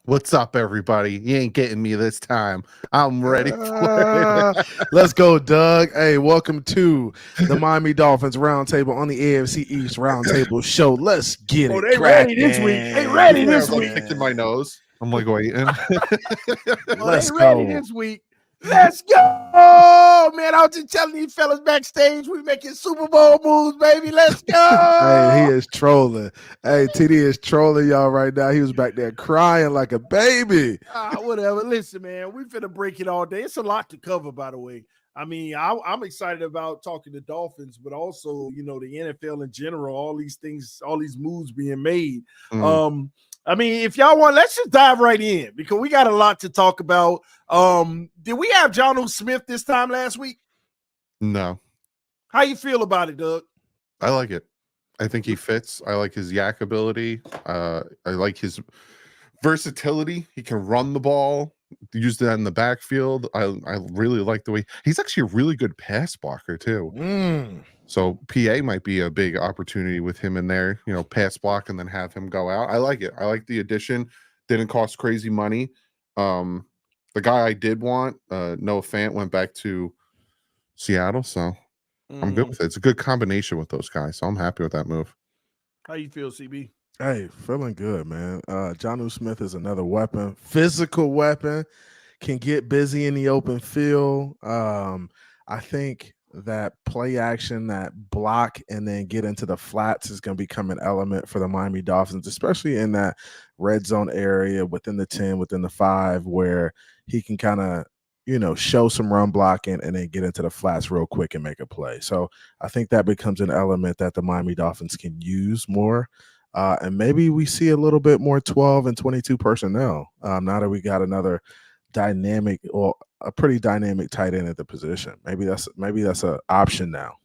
What's up, everybody? You ain't getting me this time. I'm ready for Uh, it. let's go, Doug. Hey, welcome to the Miami Dolphins Roundtable on the AFC East Roundtable Show. Let's get Oh, it they ready this week. They ready Yeah, I this was like week. picking my cracking. nose. I'm like waiting. Oh, they Let's ready go. this week. Let's go, man. I was just telling these fellas backstage, we making Super Bowl moves, baby. Let's Hey, he go. is trolling. Hey, TD is trolling y'all right now. He was back there crying like a baby. Whatever. Listen, man, we finna break it all day. It's a lot to cover, by the way. I mean, I'm excited about talking to Dolphins, but also, the NFL in general, all these things, all these moves being made. Mm, I mean, if y'all want, let's just dive right in because we got a lot to talk about. Did we have Jonnu Smith this time last week? no, How you feel about it, Doug? I like it. I think he fits. I like his yak ability. I like his versatility. He can run the ball, use that in the backfield. I really like the way he's actually a really good pass blocker too. Mm. So PA might be a big opportunity with him in there, pass block and then have him go out. I like it. I like the addition. Didn't cost crazy money. The guy I did want, Noah Fant, went back to Seattle, so I'm good Mm, with it. It's a good combination with those guys, so I'm happy with that move. how you feel, CB? Hey, feeling good, man. Jonnu Smith is another weapon, physical weapon, can get busy in the open field. I think that play action, that block, and then get into the flats is going to become an element for the Miami Dolphins, especially in that red zone area within the 10, within the 5, where he can kind of, show some run blocking and then get into the flats real quick and make a play. So I think that becomes an element that the Miami Dolphins can use more. And maybe we see a little bit more 12 and 22 personnel now that we got another dynamic or a pretty dynamic tight end at the position. Maybe that's an option now.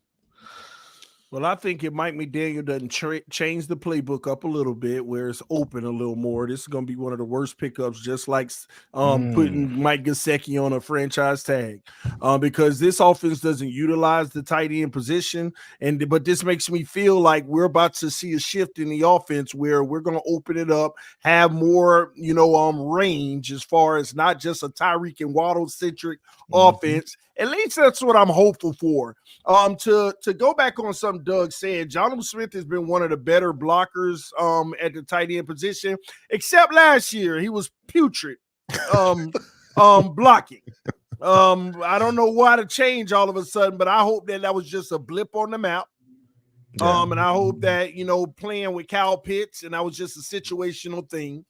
Well, I think if Mike McDaniel doesn't change the playbook up a little bit, where it's open a little more, this is going to be one of the worst pickups. Just like Mm. putting Mike Gesicki on a franchise tag, because this offense doesn't utilize the tight end position, but this makes me feel like we're about to see a shift in the offense where we're going to open it up, have more range as far as not just a Tyreek and Waddle centric Mhm. offense. At least that's what I'm hopeful for. To go back on something Doug said, Jonnu Smith has been one of the better blockers at the tight end position, except last year he was putrid blocking. I don't know why to change all of a sudden, but I hope that was just a blip on the map. Yeah. And I hope that playing with Kyle Pitts and that was just a situational thing.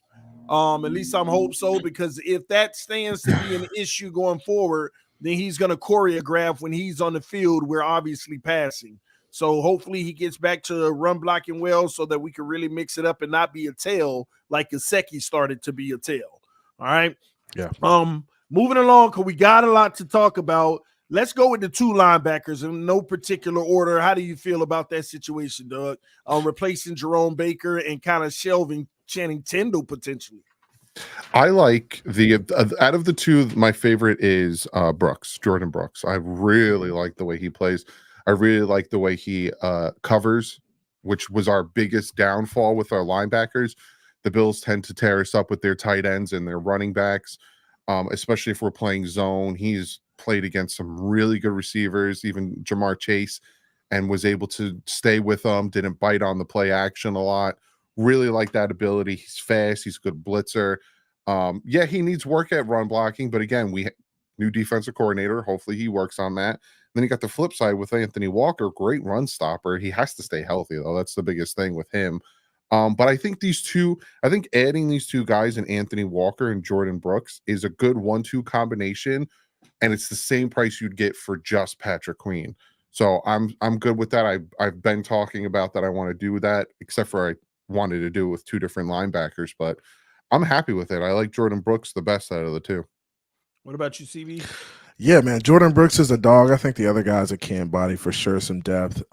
At least I'm hope so, because if that stands to be an issue going forward, then he's going to choreograph when he's on the field. We're obviously passing. So hopefully he gets back to run blocking well so that we can really mix it up and not be a tail like Gesicki started to be a tail. All right. Yeah. Moving along, because we got a lot to talk about. Let's go with the two linebackers in no particular order. How do you feel about that situation, Doug? Replacing Jerome Baker and kind of shelving Channing Tindall potentially. I like the out of the two, my favorite is Brooks, Jordan Brooks. I really like the way he plays. I really like the way he covers, which was our biggest downfall with our linebackers. The Bills tend to tear us up with their tight ends and their running backs, especially if we're playing zone. He's played against some really good receivers, even Jamar Chase, and was able to stay with them, didn't bite on the play action a lot. Really like that ability. He's fast, he's a good blitzer. Yeah, he needs work at run blocking, but again, new defensive coordinator. Hopefully, he works on that. Then you got the flip side with Anthony Walker, great run stopper. He has to stay healthy though. That's the biggest thing with him. But I think I think adding these two guys in Anthony Walker and Jordan Brooks is a good 1-2 combination, and it's the same price you'd get for just Patrick Queen. So I'm good with that. I've been talking about that. I want to do that, except for I wanted to do it with two different linebackers, but I'm happy with it. I like Jordan Brooks the best out of the two. What about you, CB? Yeah, man. Jordan Brooks is a dog. I think the other guys are can body for sure, some depth.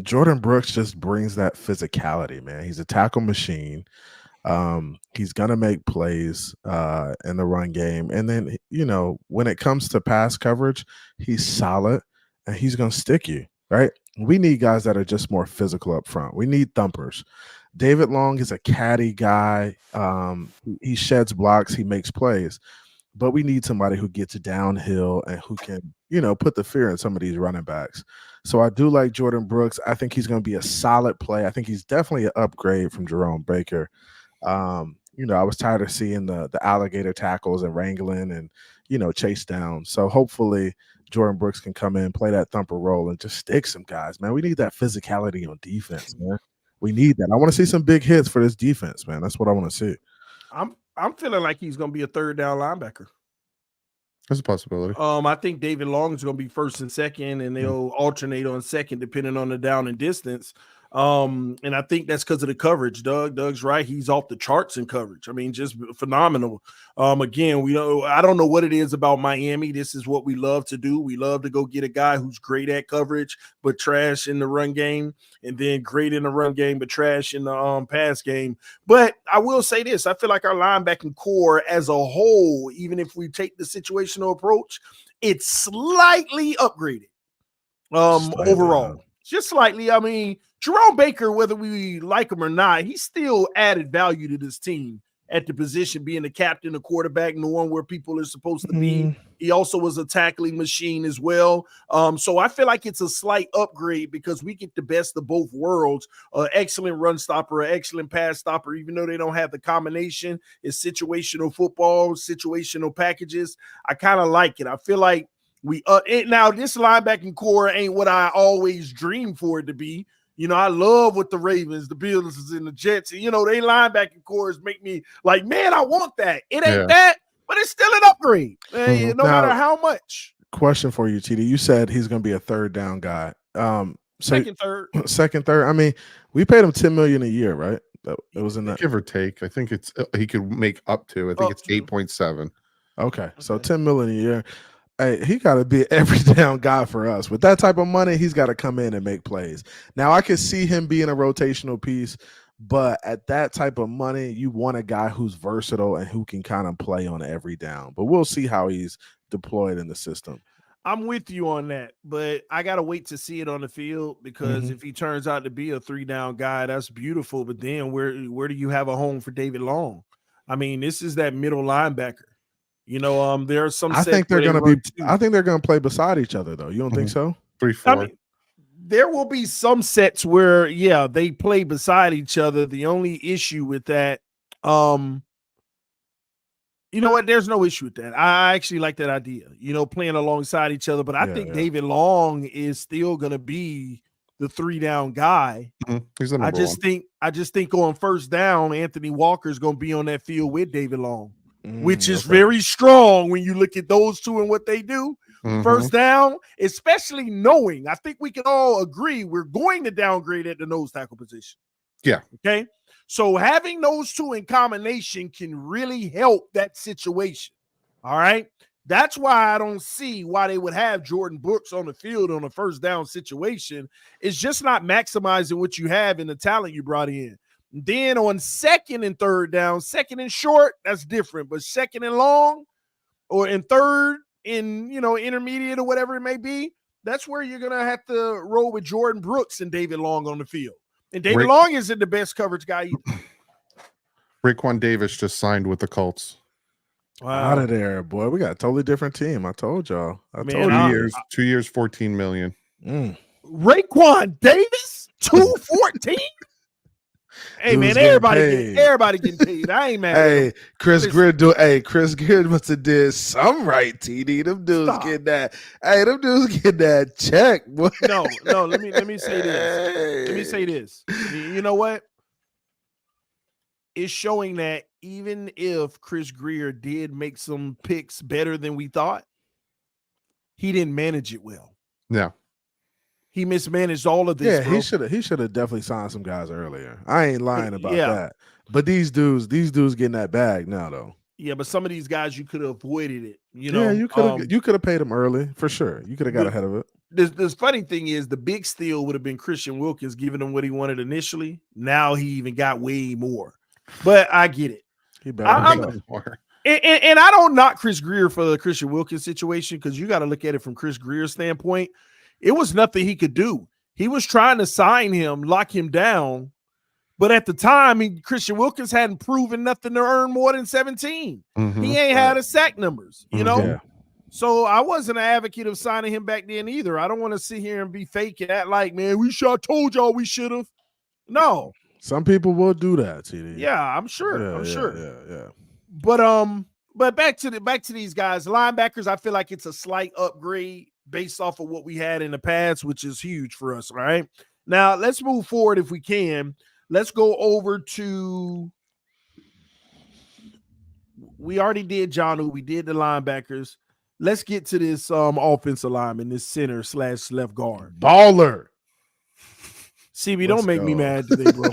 Jordan Brooks just brings that physicality, man. He's a tackle machine. He's gonna make plays in the run game, and then when it comes to pass coverage, he's solid and he's gonna stick you right. We need guys that are just more physical up front. We need thumpers. David Long is a catty guy. He sheds blocks, he makes plays, but we need somebody who gets downhill and who can, put the fear in some of these running backs. So I do like Jordan Brooks. I think he's going to be a solid play. I think he's definitely an upgrade from Jerome Baker. I was tired of seeing the alligator tackles and wrangling and, chase down. So hopefully Jordan Brooks can come in, play that thumper role, and just stick some guys, man. We need that physicality on defense, man. We need that. I want to see some big hits for this defense, man. That's what I want to see. I'm feeling like he's going to be a third down linebacker. That's a possibility. I think David Long is going to be first and second, and they'll alternate on second depending on the down and distance. And I think that's because of the coverage. Doug's right. He's off the charts in coverage. I mean, just phenomenal. Again, I don't know what it is about Miami. This is what we love to do. We love to go get a guy who's great at coverage, but trash in the run game, and then great in the run game, but trash in the pass game. But I will say this. I feel like our linebacking core as a whole, even if we take the situational approach, it's slightly upgraded overall. Just slightly. I mean, Jerome Baker, whether we like him or not, he still added value to this team at the position, being the captain, the quarterback, knowing where people are supposed to be. He also was a tackling machine as well. So I feel like it's a slight upgrade because we get the best of both worlds. Excellent run stopper, excellent pass stopper, even though they don't have the combination. It's situational football, situational packages. I kind of like it. I feel like now this linebacking core ain't what I always dreamed for it to be. I love what the Ravens, the Bills, and the Jets, they linebacking cores make me like, man, I want that. It ain't that, but it's still an upgrade, no matter how much. Question for you, TD. You said he's going to be a third down guy. Second, third. I mean, we paid him $10 million a year, right? It was in that, give or take. I think he could make up to. I think it's 8.7. Okay, so $10 million a year. Hey, he got to be an every down guy for us. With that type of money, he's got to come in and make plays. Now, I could see him being a rotational piece, but at that type of money, you want a guy who's versatile and who can kind of play on every down. But we'll see how he's deployed in the system. I'm with you on that, but I got to wait to see it on the field because if he turns out to be a 3-down guy, that's beautiful. But then where do you have a home for David Long? I mean, this is that middle linebacker. There are some. I think they're going to be. I think they're going to play beside each other, though. You don't think so? 3-4. I mean, there will be some sets where, they play beside each other. The only issue with that, you know what? There's no issue with that. I actually like that idea. Playing alongside each other. But I think David Long is still going to be the 3-down guy. He's the number one. I just think on first down, Anthony Walker is going to be on that field with David Long. Which is very strong when you look at those two and what they do. First down, especially knowing, I think we can all agree we're going to downgrade at the nose tackle position. Yeah. Okay. So having those two in combination can really help that situation. All right. That's why I don't see why they would have Jordan Brooks on the field on a first down situation. It's just not maximizing what you have in the talent you brought in. Then on second and third down, second and short, that's different. But second and long or in third in, intermediate or whatever it may be, that's where you're going to have to roll with Jordan Brooks and David Long on the field. And David Long isn't the best coverage guy either. Raekwon Davis just signed with the Colts. Wow. Out of there, boy. We got a totally different team. I told y'all. 2 years, $14 million. Raekwon Davis, 214. Hey, man, everybody getting paid. I ain't mad. Hey, Chris Greer must have did some right, TD. Them dudes getting that. Hey, them dudes getting that check, boy. No, let me say this. Let me say this. You know what? It's showing that even if Chris Greer did make some picks better than we thought, he didn't manage it well. Yeah. He mismanaged all of this. Yeah, he should have definitely signed some guys earlier. I ain't lying about that. But these dudes getting that bag now, though. Yeah, but some of these guys you could have avoided it. Yeah, you could have paid them early for sure. You could have got ahead of it. The funny thing is, the big steal would have been Christian Wilkins giving him what he wanted initially. Now he even got way more. But I get it. He better more. And I don't knock Chris Greer for the Christian Wilkins situation because you got to look at it from Chris Greer's standpoint. It was nothing he could do. He was trying to sign him, lock him down But at the time, Christian Wilkins hadn't proven nothing to earn more than 17. Mhm. He ain't had a sack numbers, you know? Yeah. So I wasn't an advocate of signing him back then either. I don't want to sit here and be fake and act like, man, told y'all we should have. No. Some people will do that, TD. Yeah, I'm sure. Yeah, I'm yeah, sure. Yeah. But back to these guys, linebackers, I feel like it's a slight upgrade based off of what we had in the past, which is huge for us. All right. Now let's move forward if we can. Let's go over to. We already did Jonnu. We did the linebackers. Let's get to this offensive lineman, this center / left guard. Baller. CB, don't make me mad today, bro.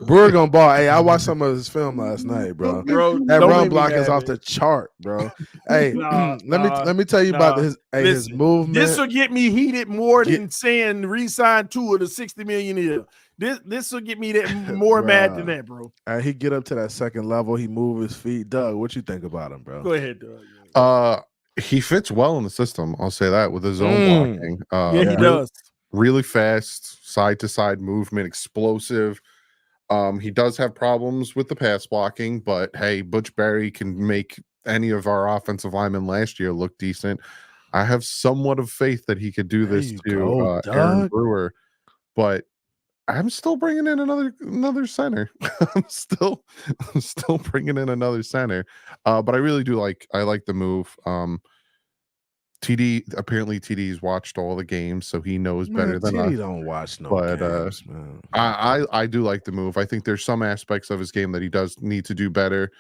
Brewer gonna ball. Hey, I watched some of his film last night, bro. That run block is off the chart, bro. Hey, let me tell you about his movement. This will get me heated more than saying re-sign Tua to $60 million a year. This will get me more mad than that, bro. He get up to that second level. He move his feet. Doug, what you think about him, bro? Go ahead, Doug. He fits well in the system. I'll say that with his own blocking. Yeah, he does. Really fast, side to side movement, explosive. He does have problems with the pass blocking, but hey, Butch Barry can make any of our offensive linemen last year look decent. I have somewhat of faith that he could do this to Aaron Brewer, but I'm still bringing in another center. I'm still bringing in another center. But I really do like the move. TD's watched all the games, so he knows better than us. TD don't watch games, man. I do like the move. I think there's some aspects of his game that he does need to do better.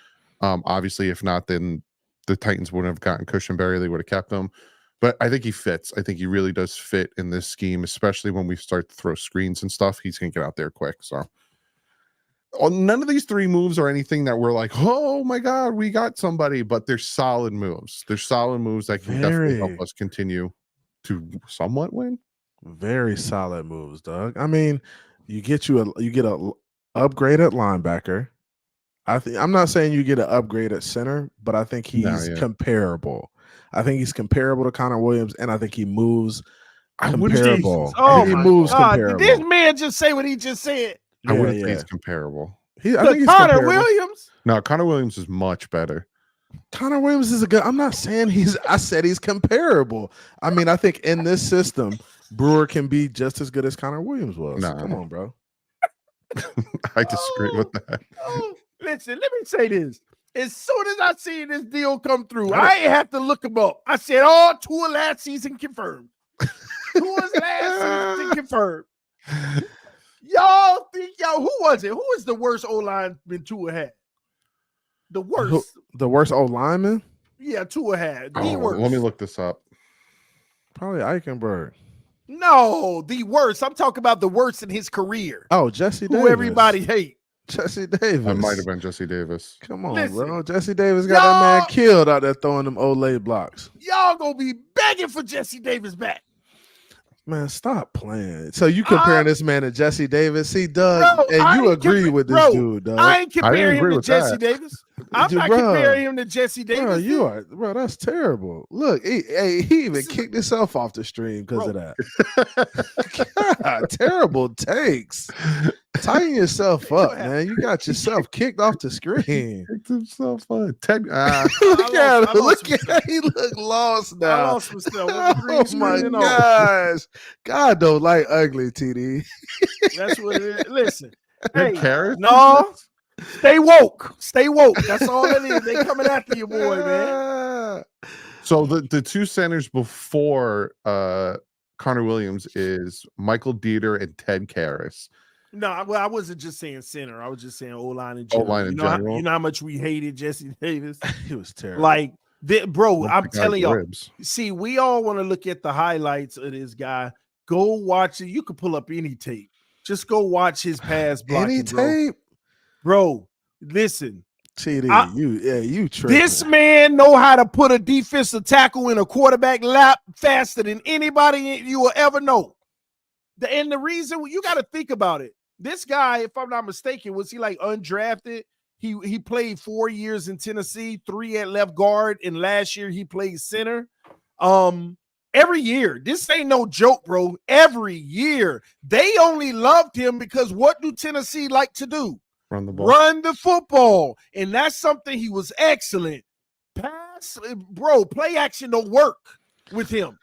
Obviously, if not, then the Titans wouldn't have gotten Cushenberry. They would have kept him. But I think he fits. I think he really does fit in this scheme, especially when we start to throw screens and stuff. He's going to get out there quick. So none of these three moves are anything that we're like, oh my God, we got somebody, but they're solid moves. They're solid moves that can definitely help us continue to somewhat win. Very solid moves, Doug. I mean, you get a upgraded linebacker. I'm not saying you get an upgraded center, but I think he's comparable. I think he's comparable to Connor Williams, and I think he moves comparable. He moves comparable. Did this man just say what he just said? I wouldn't say he's comparable. I think he's Connor Williams? No, Connor Williams is much better. Connor Williams is a good. I'm not saying I said he's comparable. I mean, I think in this system, Brewer can be just as good as Connor Williams was. Nah. Come on, bro. I disagree with that. Listen, let me say this. As soon as I see this deal come through, I ain't have to look him up. I said, Tua last season confirmed. Tua's last season confirmed. Y'all think who was it? Who was the worst O-lineman Tua had? The worst. The worst O-lineman? Yeah, Tua had. The worst. Let me look this up. Probably Eichenberg. No, the worst. I'm talking about the worst in his career. Oh, Jesse Davis. Who everybody hate. Jesse Davis. That might have been Jesse Davis. Come on, bro. Jesse Davis got that man killed out there throwing them Olay blocks. Y'all gonna be begging for Jesse Davis back. Man, stop playing. So you comparing this man to Jesse Davis? See, Doug, and you agree with this dude, Doug. I ain't comparing him to Jesse Davis. I'm not comparing him to Jesse Davis. Bro, that's terrible. Look, he even kicked himself off the stream because of that. God, terrible takes. Tighten yourself up, man. You got yourself kicked off the screen. Kicked himself up. Look at him. Look at him. He look lost now. I lost myself. Oh my gosh. God don't like ugly, TD. That's what it is. Listen. Hey, no. Stay woke. Stay woke. That's all it is. They coming after you, boy, man. So the two centers before Connor Williams is Michael Dieter and Ted Karras. No, well, I wasn't just saying center. I was just saying O-line in general. O-line in general. You know how much we hated Jesse Davis? He was terrible. Like, bro, I'm telling y'all. See, we all want to look at the highlights of this guy. Go watch it. You can pull up any tape. Just go watch his pass blocking. Any tape? Bro, listen. TD, you tripping. This man know how to put a defensive tackle in a quarterback lap faster than anybody you will ever know. And the reason, you got to think about it. This guy, if I'm not mistaken, was he like undrafted? He played 4 years in Tennessee, 3 at left guard, and last year he played center. And Every year. This ain't no joke, bro. Every year. They only loved him because what do Tennessee like to do? Run the ball. Run the football. And that's something he was excellent. Pass, bro, play action don't work with him.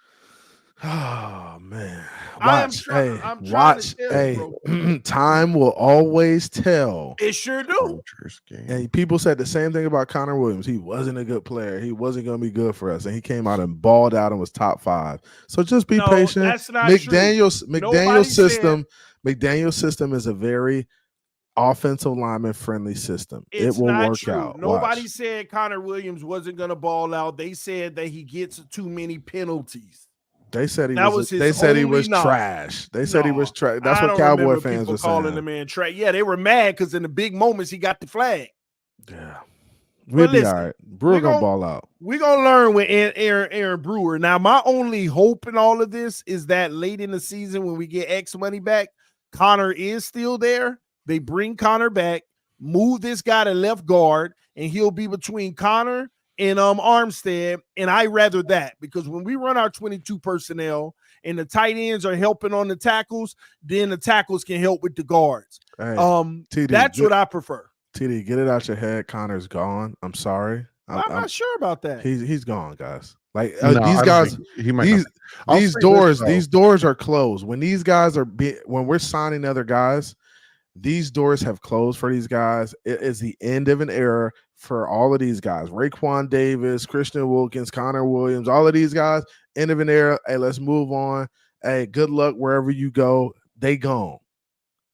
Oh man. I'm Watch. trying to tell you, bro. Time will always tell. It sure do. And people said the same thing about Connor Williams. He wasn't a good player. He wasn't going to be good for us. And he came out and balled out and was top 5. So just be patient. That's not McDaniel's system is a very offensive lineman friendly system. It will work out. Nobody said Connor Williams wasn't going to ball out. They said that he gets too many penalties. They said he was trash. They said he was trash. That's what Cowboy fans were calling the man trash. Yeah, they were mad because in the big moments he got the flag. Yeah, we'll be all right. Brewer gonna ball out. We're gonna learn with Aaron Brewer. Now, my only hope in all of this is that late in the season when we get X money back, Connor is still there. They bring Connor back, move this guy to left guard, and he'll be between Connor and Armstead, and I rather that because when we run our 22 personnel and the tight ends are helping on the tackles, then the tackles can help with the guards. Hey, that's what I prefer. TD, get it out your head. Connor's gone. I'm sorry. I'm not sure about that. He's gone, guys. Like these guys, these doors are closed. When these guys when we're signing other guys, these doors have closed for these guys. It is the end of an era for all of these guys. Raekwon Davis, Christian Wilkins, Connor Williams, all of these guys, end of an era. Hey, let's move on. Hey, good luck wherever you go. They gone.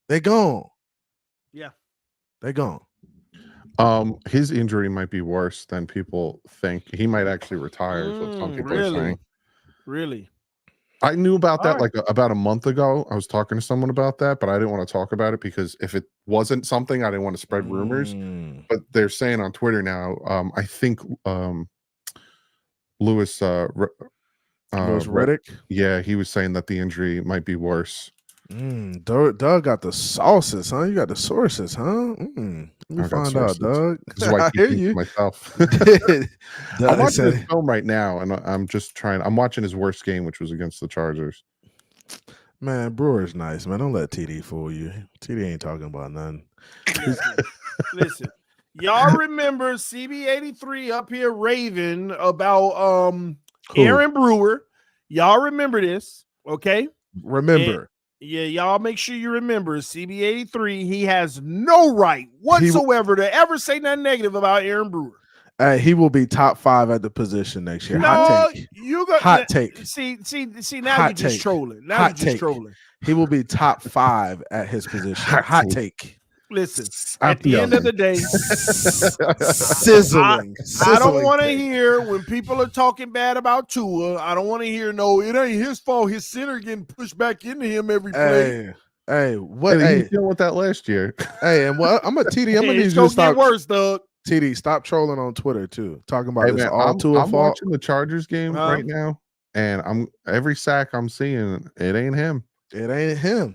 They gone. Yeah. They gone. His injury might be worse than people think. He might actually retire. Is what some people are saying. Really? I knew about that about a month ago. I was talking to someone about that, but I didn't want to talk about it because if it wasn't something, I didn't want to spread rumors. But they're saying on Twitter now, I think Louis Riddick. Yeah, he was saying that the injury might be worse. Doug got the sauces, huh? You got the sources, huh? Let me find out, Doug. This is why I hear you myself. I'm watching his film right now, and I'm watching his worst game, which was against the Chargers. Man, Brewer's nice, man. Don't let TD fool you. TD ain't talking about nothing. Listen, y'all remember CB83 up here raving about Aaron Brewer. Y'all remember this, okay? Remember. Yeah, y'all make sure you remember CB83. He has no right whatsoever to ever say nothing negative about Aaron Brewer. He will be top 5 at the position next year. No, hot take. Hot take. See. Now you're just trolling. Now you're just trolling. He will be top 5 at his position. Hot take. Listen, at the end of the day, sizzling. I don't want to hear when people are talking bad about Tua. I don't want to hear no. It ain't his fault. His center getting pushed back into him every play. What? He dealt with that last year. And what? I'm gonna TD. I'm gonna need you to stop. Get worse, Doug. TD, stop trolling on Twitter too. Talking about this all Tua I'm fault. Watching the Chargers game right now, and every sack I'm seeing, it ain't him. It ain't him.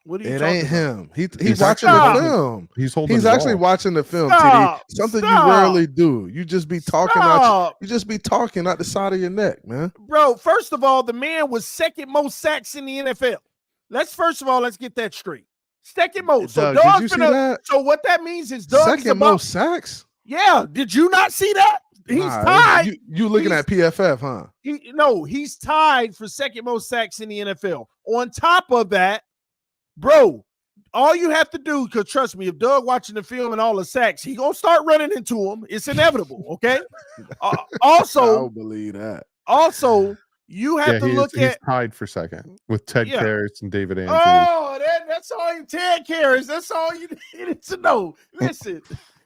What are you it talking ain't about? him. He's watching the film. He's actually watching the film. Stop, TD. Something you rarely do. You just be talking out. You just be talking out the side of your neck, man. Bro, first of all, the man was second most sacks in the NFL. Let's get that straight. Second most. Doug, So did you see that? So what that means is Doug second most sacks. Yeah. Did you not see that? He's tied. You looking at PFF, huh? He's tied for second most sacks in the NFL. On top of that, bro, all you have to do, because trust me, if Doug watching the film and all the sacks, he gonna start running into him. It's inevitable, okay? Also, I don't believe that. Also, you have to look he's tied for second with Ted Karras and David Andrews. Oh, that's all you Ted Karras. That's all you needed to know. Listen.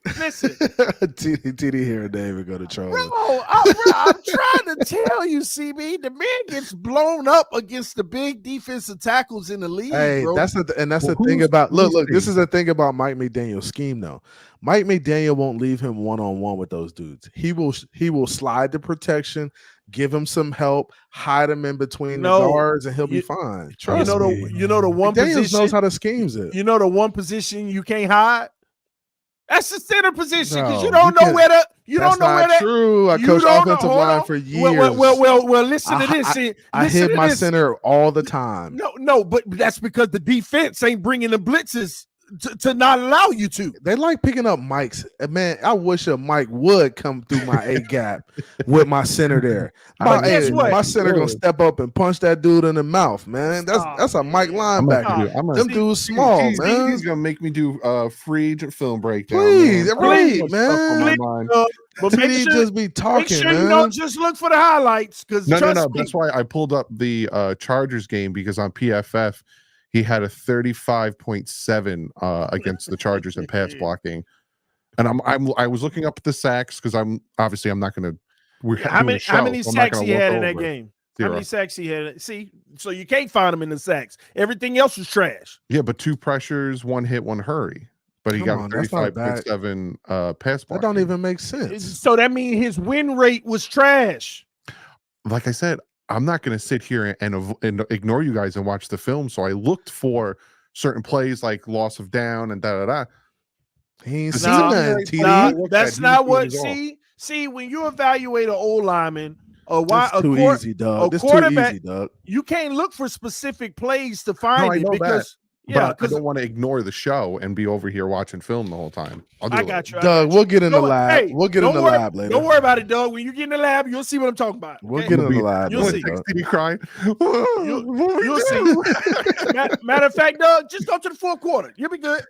TD here and David go to troll. Bro, I'm trying to tell you, CB, the man gets blown up against the big defensive tackles in the league. Hey, bro. that's the thing about look. This is the thing about Mike McDaniel's scheme, though. Mike McDaniel won't leave him one-on-one with those dudes. He will slide the protection, give him some help, hide him in between the guards, and he'll be fine. Trust me. You know the one McDaniels position knows how to schemes it. You know the one position you can't hide. That's the center position because No, you don't know where the That's not true. I coached offensive line for years. Well, listen to this. I hit my center all the time. No, but that's because the defense ain't bringing the blitzes to not allow you to. They like picking up mics. Man, I wish a mic would come through my A gap with my center there. My center gonna step up and punch that dude in the mouth, man. That's a Mike linebacker. Them dudes small, man. He's gonna make me do free agent film breakdown. Please, right, man. But make sure, just be talking, make sure man. You don't just look for the highlights because no. That's why I pulled up the Chargers game because on PFF he had a 35.7 against the Chargers in pass blocking, and I was looking up the sacks because I'm not going to. How many sacks he had in that game? 0. How many sacks he had? See, so you can't find him in the sacks. Everything else was trash. Yeah, but 2 pressures, 1 hit, 1 hurry. But he got 35.7 pass blocking. That don't even make sense. So that means his win rate was trash. Like I said, I'm not going to sit here and ignore you guys and watch the film. So I looked for certain plays like loss of down and da. He ain't seen that. That's not what. See, when you evaluate an old lineman, too easy, Doug. A quarterback, you can't look for specific plays to find it because. Yeah, but I don't want to ignore the show and be over here watching film the whole time. I got you, Doug. We'll get in the lab. Hey, we'll get in the lab later. Don't worry about it, Doug. When you get in the lab, you'll see what I'm talking about. Okay? We'll get in the lab. You'll see. Crying. You'll see. Matter of fact, Doug, just go to the fourth quarter. You'll be good.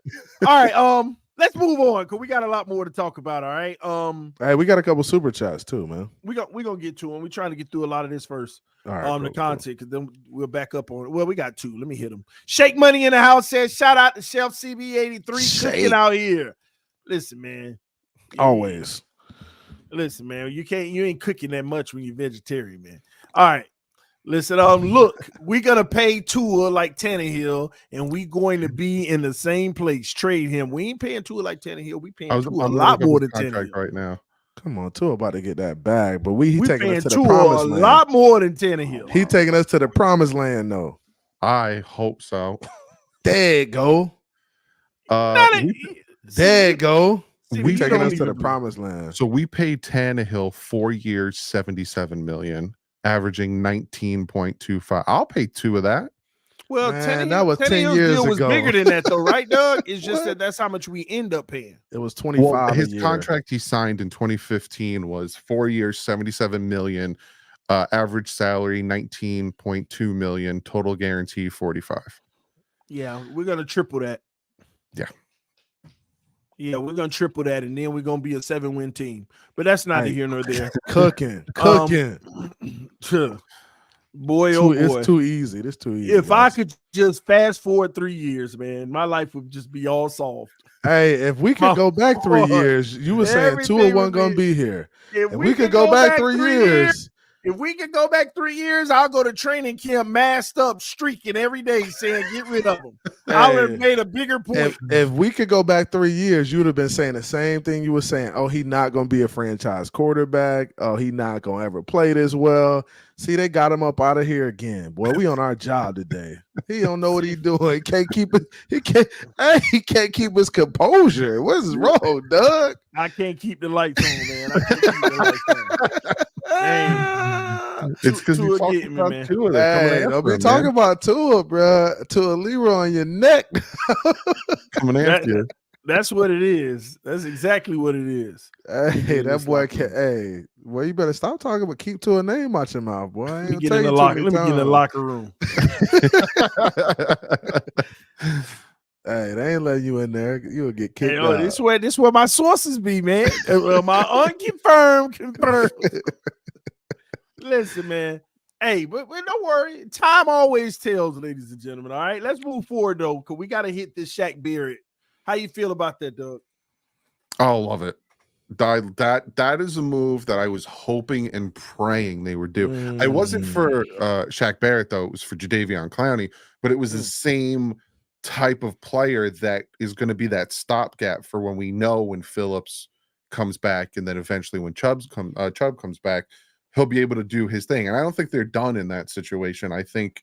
All right. Let's move on because we got a lot more to talk about. All right. Hey, we got a couple super chats too, man. We gonna get to them. We're trying to get through a lot of this first. All right, the content, because then we'll back up on it. Well, we got 2. Let me hit them. Shake Money in the house says, shout out to Chef CB83 cooking out here. Listen, man. Always. Listen, man. You ain't cooking that much when you're vegetarian, man. All right. Listen, look, we're gonna pay Tua like Tannehill, and we going to be in the same place. Trade him. We ain't paying Tua like Tannehill. We paying Tua a lot more than Tannehill right now. Come on, Tua about to get that bag, but we taking us to the Tua promised land. A lot more than Tannehill. He taking us to the promised land, though. I hope so. There you go. There you go. We taking us to the promised land. So we paid Tannehill 4 years, $77 million, averaging 19.25. I'll pay 2 of that. Well, that was 10 years ago. Was bigger than that, though, right, Doug? It's just that's how much we end up paying. It was 25. Well, his contract he signed in 2015 was 4 years, $77 million, average salary $19.2 million, total guarantee 45. Yeah, we're gonna triple that. Yeah, we're gonna triple that, and then we're gonna be a 7-win team. But that's neither here nor there. Cooking. Boy, oh boy, it's too easy. It's too easy. If I could just fast forward 3 years, man, my life would just be all solved. Hey, if we could go back 3 years, you were saying Tua wasn't gonna be here. If we could go back 3 years. If we could go back 3 years, I'll go to training camp masked up, streaking every day, saying get rid of them. I would have made a bigger point. If we could go back 3 years, you would have been saying the same thing you were saying. Oh, he's not going to be a franchise quarterback. Oh, he's not going to ever play this well. See, they got him up out of here again. Boy, we on our job today. He don't know what he's doing. He can't keep it. He can't keep his composure. What's wrong, Doug? I can't keep the lights on, man. I can't keep the lights on. It's because we talking about Tua. Hey, don't be talking about Tua, bro. Tua Leroy on your neck. Coming after you. That's what it is. That's exactly what it is. Hey, that boy can't. Hey, well, you better stop talking, but keep Tua name out your mouth, boy. Let me get in the locker room. Hey, they ain't letting you in there. You'll get kicked out. This where my sources be, man. My unconfirmed, confirmed. Listen, man. Hey, but don't worry. Time always tells, ladies and gentlemen. All right, let's move forward though, because we got to hit this Shaq Barrett. How you feel about that, Doug? Oh, love it. That is a move that I was hoping and praying they would do. It wasn't for Shaq Barrett though; it was for Jadeveon Clowney. But it was the same type of player that is going to be that stopgap for when we know when Phillips comes back, and then eventually when Chubb comes back, he'll be able to do his thing. And I don't think they're done in that situation. I think,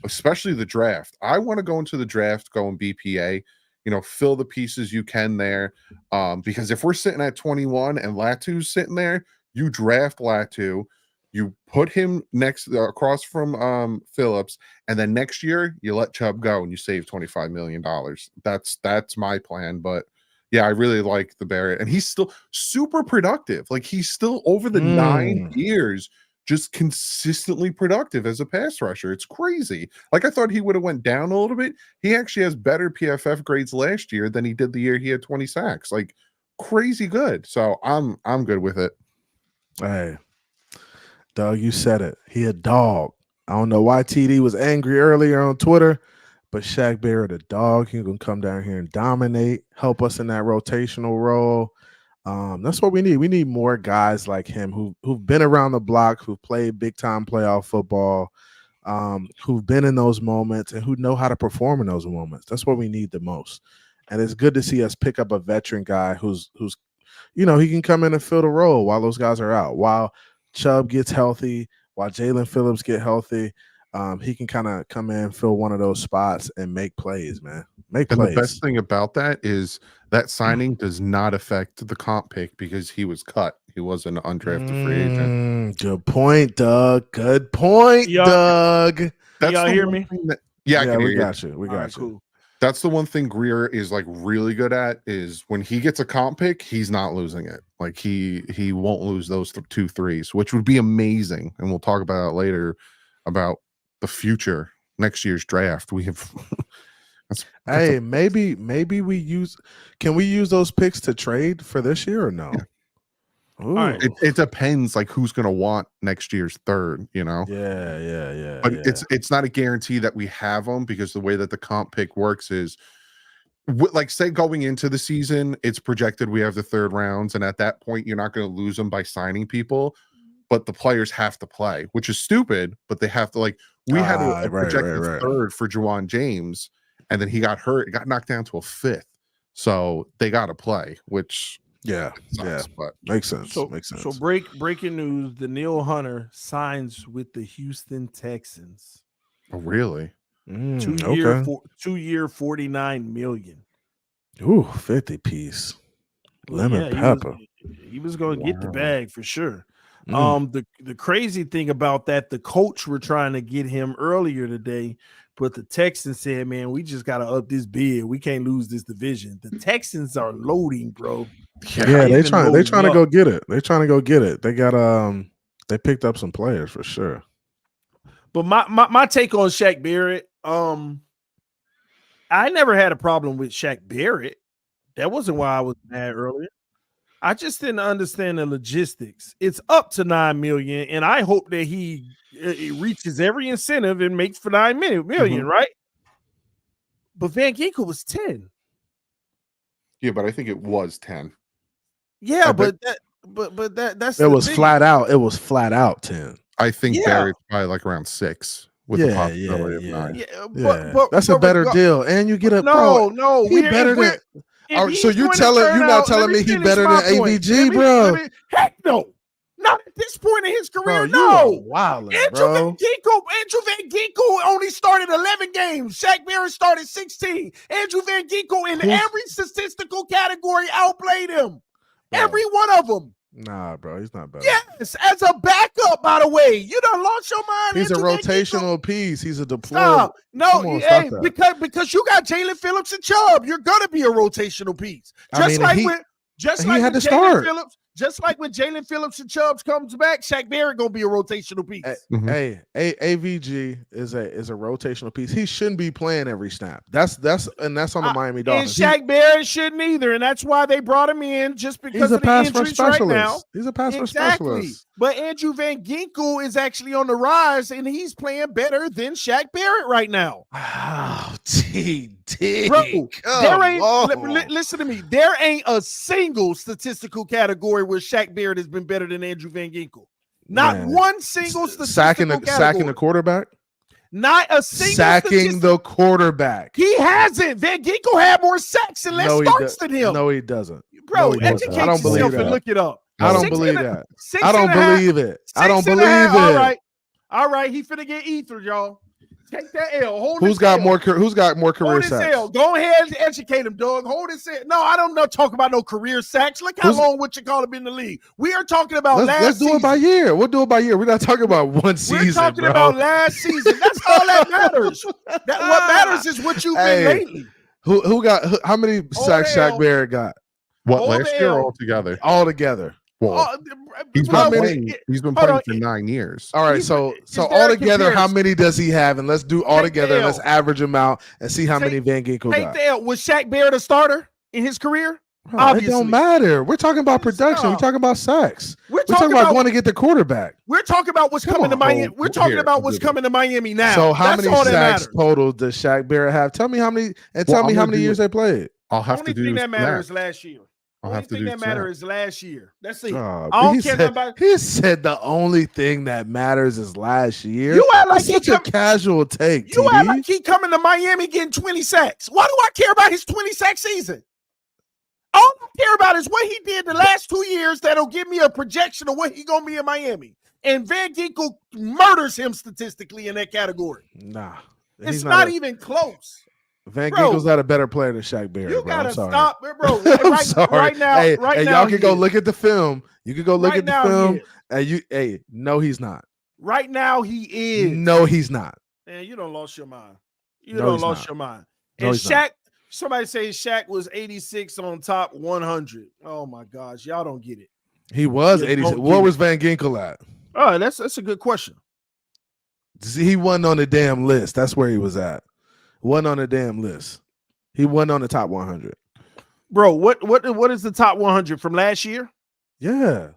especially the draft. I want to go into the draft going BPA. fill the pieces you can there. Because if we're sitting at 21 and Latu's sitting there, you draft Latu, you put him across from Phillips, and then next year you let Chubb go and you save $25 million. That's my plan. But yeah, I really like the Barrett, and he's still super productive. Like, he's still over the 9 years just consistently productive as a pass rusher. It's crazy. Like, I thought he would have went down a little bit. He actually has better PFF grades last year than he did the year he had 20 sacks. Like, crazy good. So I'm good with it. Hey, Doug, you said it. He a dog. I don't know why TD was angry earlier on Twitter, but Shaq Barrett a dog. He's gonna come down here and dominate, help us in that rotational role. That's what we need. We need more guys like him who've been around the block, who've played big time playoff football, who've been in those moments and who know how to perform in those moments. That's what we need the most. And it's good to see us pick up a veteran guy who's he can come in and fill the role while those guys are out. While Chubb gets healthy, while Jalen Phillips get healthy, he can kind of come in, fill one of those spots, and make plays, man. Make plays. And the best thing about that is that signing does not affect the comp pick because he was cut. He wasn't an undrafted free agent. Good point, Doug. Good point, Doug. That's y'all hear me? I can hear you. Got you. We got you. Cool. That's the one thing Greer is like really good at, is when he gets a comp pick, he's not losing it. Like, he won't lose those 2 threes, which would be amazing. And we'll talk about it later about the future, next year's draft. We have maybe can we use those picks to trade for this year or no? Yeah. It depends, like, who's going to want next year's third, Yeah. But it's not a guarantee that we have them, because the way that the comp pick works is, like, say going into the season, it's projected we have the third rounds, and at that point you're not going to lose them by signing people, but the players have to play, which is stupid, but they have to, like, we had a projected third for Juwan James, and then he got hurt. It got knocked down to a 5th. So they got to play, which sucks, but makes sense. So breaking news: Danielle Hunter signs with the Houston Texans. Oh, really? 2 year, 49 million. Ooh, 50 piece. Lemon pepper. He was going to get the bag for sure. The crazy thing about that, the coach were trying to get him earlier today, but the Texans said, man, we just got to up this bid. We can't lose this division. The Texans are loading, bro. Yeah, they trying to go get it. They're trying to go get it. They got they picked up some players for sure. But my take on Shaq Barrett, I never had a problem with Shaq Barrett. That wasn't why I was mad earlier. I just didn't understand the logistics. It's up to $9 million, and I hope that he reaches every incentive and makes for $9 million, right? But Van Ginkel was 10. Yeah, but I think it was 10. Yeah, that's it was flat out. It was flat out 10. I think Barrett's probably like around 6 with the possibility of 9. Yeah, but that's a better deal, and you get a he better than. So you're not telling me he better than AVG, bro? Heck no. Not at this point in his career, bro, no. Wildin', Andrew Van Ginkel only started 11 games. Shaq Barrett started 16. Andrew Van Ginkel in every statistical category outplayed him. Bro. Every one of them. Nah, bro, he's not better. Yes, as a backup, by the way. You done lost your mind. He's Andrew a rotational piece. He's a deployable. Stop. No, because you got Jalen Phillips and Chubb. You're gonna be a rotational piece. Just like when Jalen Phillips and Chubbs comes back, Shaq Barrett gonna be a rotational piece. Hey, AVG is a rotational piece. He shouldn't be playing every snap. That's on the Miami Dolphins. And Shaq Barrett shouldn't either, and that's why they brought him in, just because of the injuries right now. He's a pass rush specialist. But Andrew Van Ginkel is actually on the rise, and he's playing better than Shaq Barrett right now. Oh, TD. Bro, listen to me. There ain't a single statistical category where Shaq Barrett has been better than Andrew Van Ginkel. Not one single statistical category. Sacking the quarterback? Not a single sacking the quarterback. He hasn't. Van Ginkel had more sacks and less starts than him. No, he doesn't. Bro, educate yourself and look it up. I don't believe that. I don't believe it. I don't believe it. All right. He finna get ethered, y'all. Take that L. Who's got more career Hold his sacks? L. Go ahead and educate him, dog. Hold his L. No, I don't know. Talk about no career sacks. Look how long what you call him in the league. We are talking about Let's do it by year. We'll do it by year. We're not talking about one season. We're talking about last season. That's all that matters. What matters is what you've been lately. Who got how many sacks Shaq Barrett got? What, last year or altogether? Altogether. Well, he's been playing for 9 years. All right, so altogether, how many does he have? And let's do all together. Let's average them out and see how many Van Ginkel got. Was Shaq Barrett a starter in his career? It don't matter. We're talking about production. We're talking about sacks. We're talking about going to get the quarterback. We're talking about what's coming to Miami. We're talking about what's coming to Miami now. So how many sacks total does Shaq Barrett have? Tell me how many, and tell me how many years they played. I'll have to do the only thing that matters last year. I'll have to do that matters is last year. Let's see. I don't care about. He said the only thing that matters is last year. You act like such a casual take. You act like he coming to Miami getting 20 sacks. Why do I care about his 20 sack season? All I care about is what he did the last 2 years. That'll give me a projection of what he gonna be in Miami. And Van Ginkel murders him statistically in that category. Nah, it's not even close. Van Ginkel's not a better player than Shaq Barrett. You gotta stop, bro. Right now, hey, now, y'all can go look at the film. You can go look at the film, and no, he's not. Right now, he is. No, he's not. Man, you don't lost your mind. You don't lost your mind. And Shaq, somebody say Shaq was 86 on top 100. Oh my gosh, y'all don't get it. He was 86. What was Van Ginkel at? Oh, that's a good question. He wasn't on the damn list. That's where he was at. Wasn't on the damn list. He wasn't on the top 100. Bro, what is the top 100 from last year? Yeah.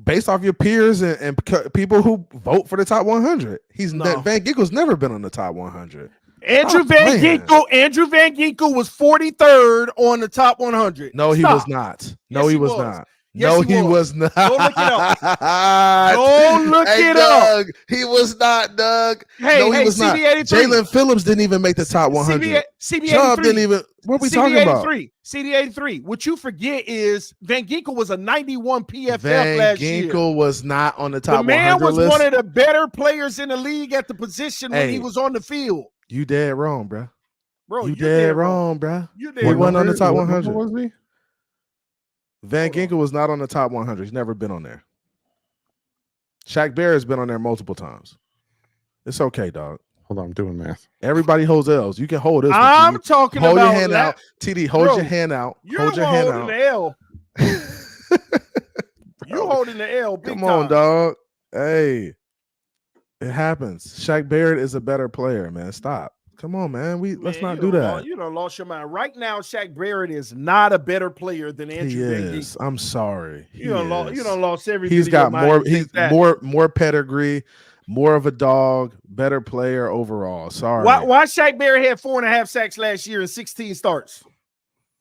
Based off your peers and people who vote for the top 100. Van Ginkel's never been on the top 100. Andrew Van Ginkel was 43rd on the top 100. No, he was not. No, he was not. No, he was not. Go look it up. Go look it up. He was not, Doug. No, he was not. Jalen Phillips didn't even make the top 100. CB83 didn't even. What are we talking about? CD83. What you forget is Van Ginkel was a 91 PFF last year. Van Ginkel was not on the top 100 list. The man was list. one of the better players in the league at the position when he was on the field. You dead wrong, bro. You dead wrong, bro. He wasn't on the top 100. Was he? Van Ginkel was not on the top 100. He's never been on there. Shaq Barrett's been on there multiple times. It's okay, dog. Hold on, I'm doing math. Everybody holds L's. You can hold this. I'm talking hold about your hand out. TD, hold your hand out. Hold your hand out. The L. You holding the L. Come on, dog. Hey, it happens. Shaq Barrett is a better player, man. Stop. Come on, man. Let's not do that. You don't lost your mind. Right now, Shaq Barrett is not a better player than Andrew Van Ginkel. I'm sorry. You don't lost everything. He's got more pedigree, more of a dog, better player overall. Sorry. Why Shaq Barrett had 4.5 sacks last year and 16 starts?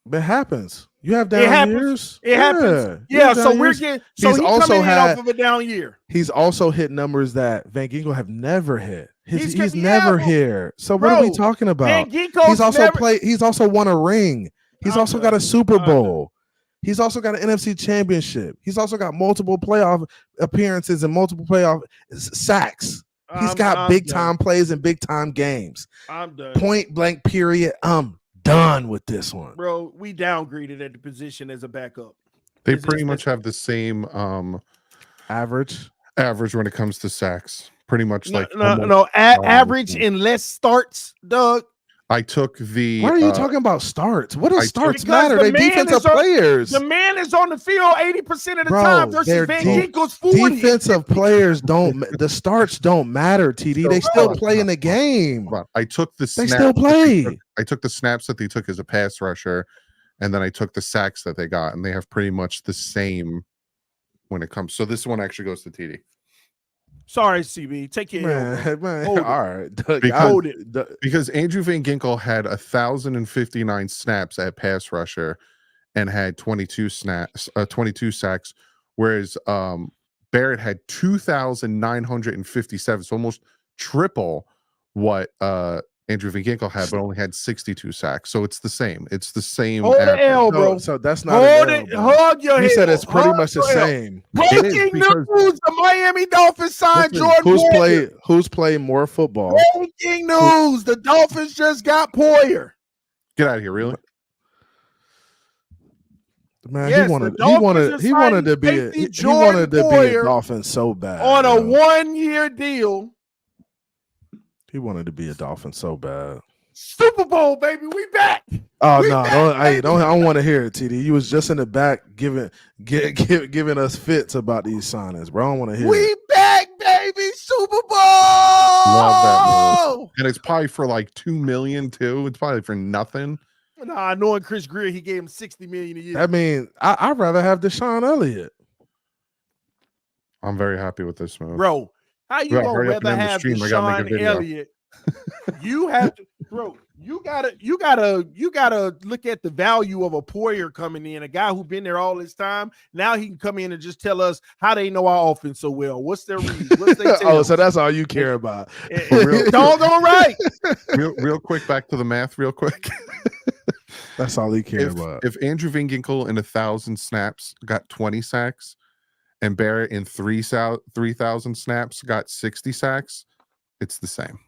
It happens. You have down years. It happens. Yeah, so we're getting. So he's also off of a down year. He's also hit numbers that Van Ginkel have never hit. He's never here. So what are we talking about? Van Ginkel's He's also won a ring. He's also got a Super Bowl. He's also got an NFC Championship. He's also got multiple playoff appearances and multiple playoff sacks. He's got big time plays and big time games. I'm done. Point blank. Period. I'm done with this one, bro. We downgraded at the position as a backup. They pretty much have the same average when it comes to sacks. Pretty much average in less starts, Doug. I took the. Why are you talking about starts? What does starts matter? They're defensive players. The man is on the field 80% of the time versus Van Ginkel's 40. Defensive players don't. The starts don't matter. TD. They still play in the game. I took the. They still play. I took the snaps that they took as a pass rusher, and then I took the sacks that they got, and they have pretty much the same when it comes. So this one actually goes to TD. Sorry, CB. Take care. Man. All right. Because Andrew Van Ginkel had 1,059 snaps at pass rusher and had 22 sacks, whereas Barrett had 2,957, so almost triple what Andrew Van Ginkel had, but only had 62 sacks. So it's the same. It's the same. Hold the average. L, bro. So that's not Hold an L, it. bro. Hug your You head. said it's pretty Hug much the your head. same. It is, Breaking because- news: the Miami Dolphins signed Listen, Jordan Poyer. who's played more football? Breaking news: the Dolphins just got Poyer. Get out of here, really? Man, Yes, he wanted the Dolphins he wanted to be safety he Jordan wanted to be a Poyer Dolphin so bad. on a bro. 1-year deal. He wanted to be a Dolphin so bad. Super Bowl, baby, we back. Oh We no, back, don't I baby. don't want to hear it, TD. You was just in the back giving us fits about these signings, bro. I don't want to hear We it. back, baby, Super Bowl. Love that move. And it's probably for like $2 million too. It's probably for nothing. Nah, knowing Chris Greer, he gave him $60 million a year. I mean, I'd rather have Deshaun Elliott. I'm very happy with this move. Bro, how you Bro, gonna hurry up and rather end the have stream. I gotta make a Deshaun video. Elliott? You have to, bro. You gotta look at the value of a Poyer coming in, a guy who's been there all this time. Now he can come in and just tell us how they know our offense so well. What's their read? What's their Oh, so that's all you care about. Doggone right. Real quick, back to the math, real quick. That's all he cared about. If Andrew Van Ginkel in 1,000 snaps got 20 sacks, and Barrett in 3,000 snaps got 60 sacks, it's the same.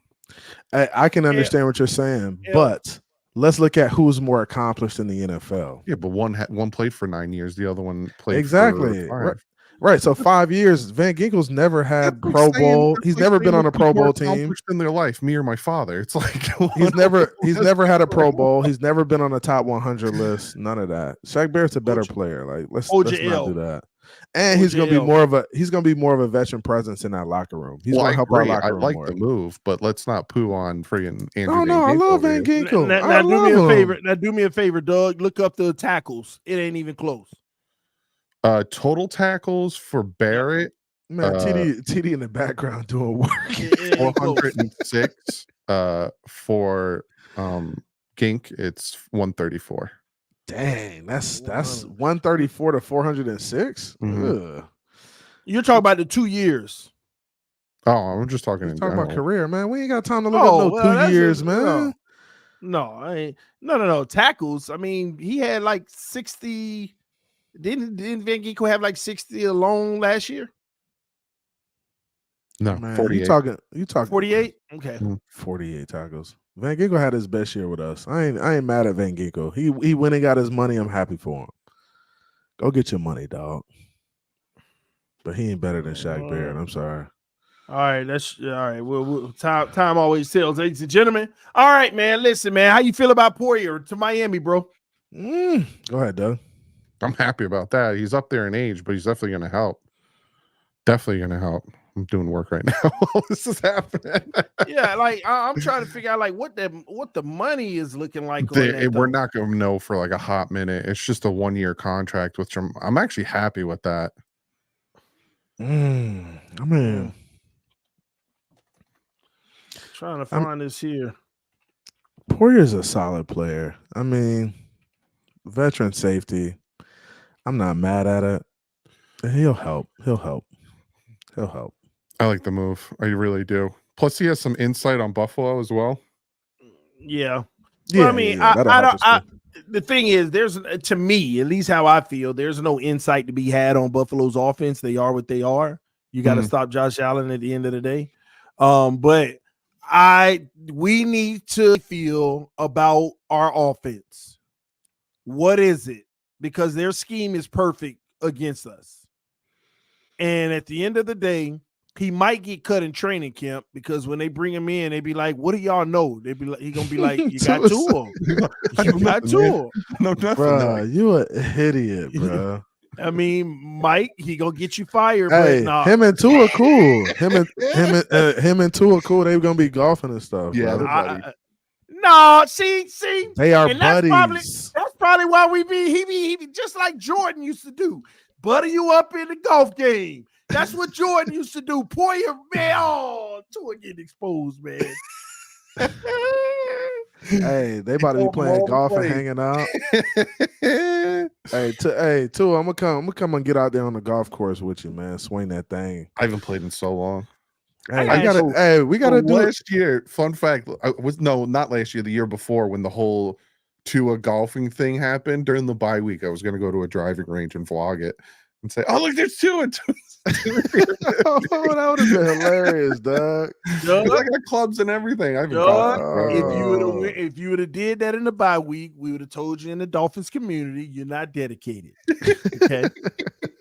I can understand what you're saying, but let's look at who's more accomplished in the NFL. Yeah, but one played for 9 years, the other one played exactly. for 5. Right. So 5 years. Van Ginkel's never had Pro Bowl. He's never been on a Pro Bowl team in their life. Me or my father. It's like he's never had a Pro Bowl. He's never been on the top 100 list. None of that. Shaq Barrett's a better player. Like let's not do that. And he's gonna be more of a veteran presence in that locker room. He's gonna help our locker room. I like more. the move, but let's not poo on friggin' Andrew. Oh no, I love Van Ginkel. Now do me a favor. Now do me a favor, Doug. Look up the tackles. It ain't even close. Total tackles for Barrett. Man, TD in the background doing work. 406. For Gink, it's 134. Dang, that's 134 to 406. Mm-hmm. You're talking about the 2 years. Oh, I'm just talking about career, man. We ain't got time to look up 2 years, man. No, I ain't. No. Tackles. I mean, he had like 60. Didn't Van Ginkel have like 60 alone last year? No, man, 48. You talking 48? Okay. 48 tackles. Van Ginkel had his best year with us. I ain't mad at Van Ginkel. He went and got his money. I'm happy for him. Go get your money, dog. But he ain't better than Shaq Barrett. I'm sorry. All right, that's all right. Well, time always tells, ladies and gentlemen. All right, man. Listen, man. How you feel about Poyer to Miami, bro? Go ahead, Doug. I'm happy about that. He's up there in age, but he's definitely going to help. Definitely going to help. I'm doing work right now. This is happening. Yeah, like I'm trying to figure out like what the money is looking like. We're not going to know for like a hot minute. It's just a 1-year contract, which I'm actually happy with that. I mean, trying to find this here. Poyer's a solid player. I mean, veteran safety. I'm not mad at it. He'll help. I like the move. I really do. Plus, he has some insight on Buffalo as well. Yeah. Yeah. Well, I mean, the thing is, there's, to me, at least how I feel, there's no insight to be had on Buffalo's offense. They are what they are. You got to stop Josh Allen at the end of the day. But we need to feel about our offense. What is it? Because their scheme is perfect against us. And at the end of the day, he might get cut in training camp because when they bring him in, they be like, "What do y'all know?" They be like, "He gonna be like, you got two of them. You got two of them." No, nothing. Bro, you an idiot, bro. I mean, Mike, he gonna get you fired. Hey, but nah. him and Tua are cool. Him and Tua are cool. They gonna be golfing and stuff. Yeah, bro. No, see, they are and buddies. That's probably why he be just like Jordan used to do, butter you up in the golf game. That's what Jordan used to do. Poyer, man, Tua getting exposed, man. Hey, they about to be playing golf and hanging out. hey, Tua, I'm gonna come and get out there on the golf course with you, man. Swing that thing. I haven't played in so long. We gotta do it. Last year, fun fact, not last year, the year before, when the whole Tua golfing thing happened during the bye week, I was gonna go to a driving range and vlog it and say, "Oh, look, there's Tua." Oh, that would have been hilarious, dog. I got clubs and everything. I haven't caught it. If you would have did that in the bye week, we would have told you in the Dolphins community you're not dedicated. Okay.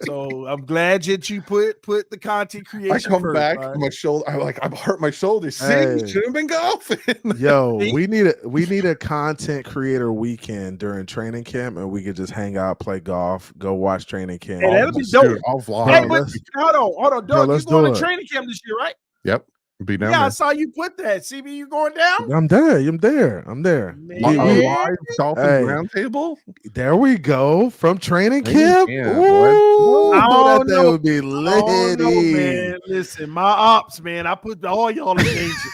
So I'm glad that you put the content creation. I come first, back, right? my shoulder. I'm hurt my shoulder. See, you should have been golfing. Yo, we need a content creator weekend during training camp, and we could just hang out, play golf, go watch training camp. Hey, that'll be dope. I'll vlog. Hey, but hold on, Doug. Let's You going do to it. training camp this year, right? Yep. Be down Yeah, there. I saw you put that. CB, you going down? I'm there. Man. Live Dolphins Roundtable. There we go from training camp. camp, Ooh, I don't that know. would be Oh, lit. no, man. Listen, my ops, man. I put all y'all in danger.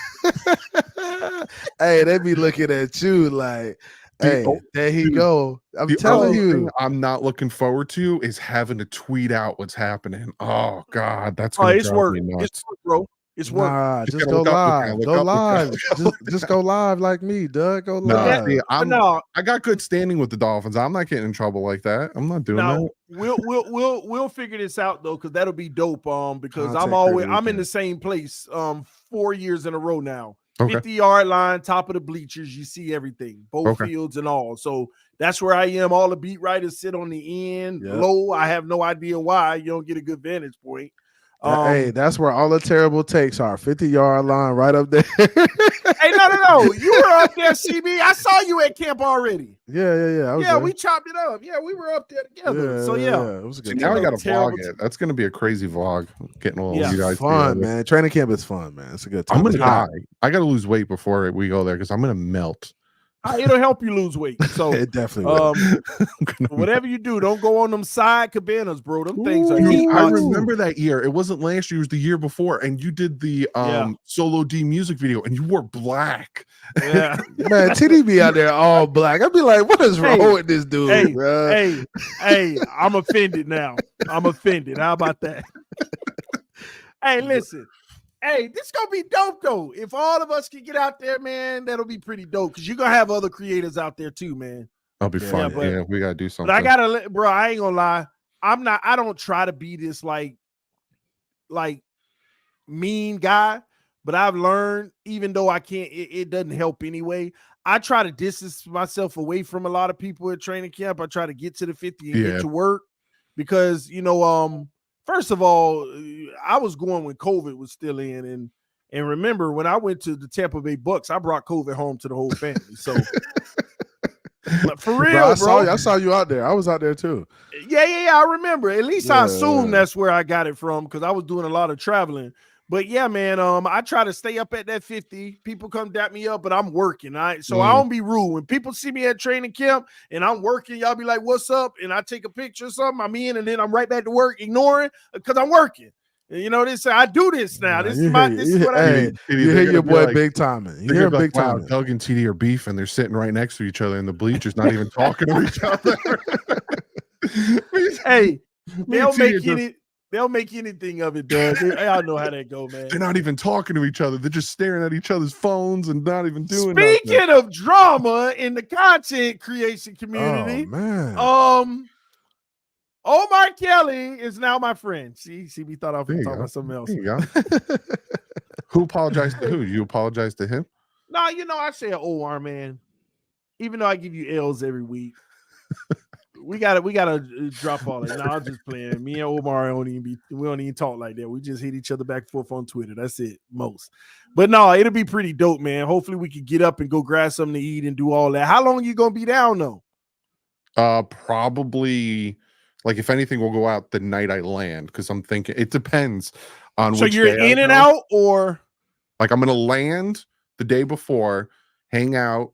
Hey, they be looking at you like, hey, there he go. I'm The telling only you. thing I'm not looking forward to is having to tweet out what's happening. Oh God, that's Oh, gonna it's drive work. me nuts. It's work, bro. It's work. Nah, Just just gotta go look up, live. look Go up, look live. up. Just go live like me, Doug. Go No, live. see, No, I got good standing with the Dolphins. I'm not getting in trouble like that. I'm not doing no, that. we'll figure this out though, because that'll be dope. Because Content I'm creator in the weekend. same place 4 years in a row now. Okay. 50-yard line, top of the bleachers, you see everything, both fields and all. So that's where I am. All the beat writers sit on the end, low. I have no idea why you don't get a good vantage point. Hey, that's where all the terrible takes are. 50-yard line right up there. Hey, no. You were up there, CB. I saw you at camp already. Yeah. We chopped it up. Yeah, we were up there together. So it was a good Now I time. got to vlog it. That's going to be a crazy vlog. Getting all you guys fun, together. man. Training camp is fun, man. It's a good time. I'm going to die. I got to lose weight before we go there because I'm going to melt. It'll help you lose weight. So it definitely will. Whatever you do, don't go on them side cabanas, bro. Them things are Dude, I nuts. remember that year. It wasn't last year, it was the year before, and you did the Solo D music video, and you wore black. Yeah, man, TD be out there all black. I'd be like, what is wrong with this dude? Hey, I'm offended now. I'm offended. How about that? Hey, listen. Hey, this is gonna be dope though. If all of us can get out there, man, that'll be pretty dope. Because you're gonna have other creators out there too, man. That'll be fun. Yeah, we gotta do something. But I gotta, bro. I ain't gonna lie. I don't try to be this like mean guy. But I've learned, even though I can't, it doesn't help anyway. I try to distance myself away from a lot of people at training camp. I try to get to the 50 and get to work because first of all, I was going when COVID was still in, and remember when I went to the Tampa Bay Bucks, I brought COVID home to the whole family. So, for real, bro, I saw you out there. I was out there too. Yeah. I remember. At least I assume that's where I got it from because I was doing a lot of traveling. But yeah, man, I try to stay up at that 50. People come dap me up, but I'm working. So I don't be rude. When people see me at training camp and I'm working, y'all be like, "What's up?" And I take a picture or something. I'm in, and then I'm right back to work, ignoring because I'm working. This I do this now. This is what I do. You hear your boy big timing. You hear him big timing. Doug and TD are beefing. They're sitting right next to each other in the bleachers, not even talking to each other. Hey, they'll make anything of it, Doug. Y'all know how that go, man. They're not even talking to each other. They're just staring at each other's phones and not even doing Speaking nothing. of drama in the content creation community, Omar Kelly is now my friend. See, we thought I was talking about something else. There you go. Who apologized to who? You apologize to him? No, I say OR, man. Even though I give you L's every week. We gotta drop all that. No, I'm just playing. Me and Omar we don't even talk like that. We just hit each other back and forth on Twitter. That's it, most. But no, it'll be pretty dope, man. Hopefully we can get up and go grab something to eat and do all that. How long are you gonna be down though? Probably like if anything, we'll go out the night I land because I'm thinking it depends on. So you're in and out, or like I'm gonna land the day before, hang out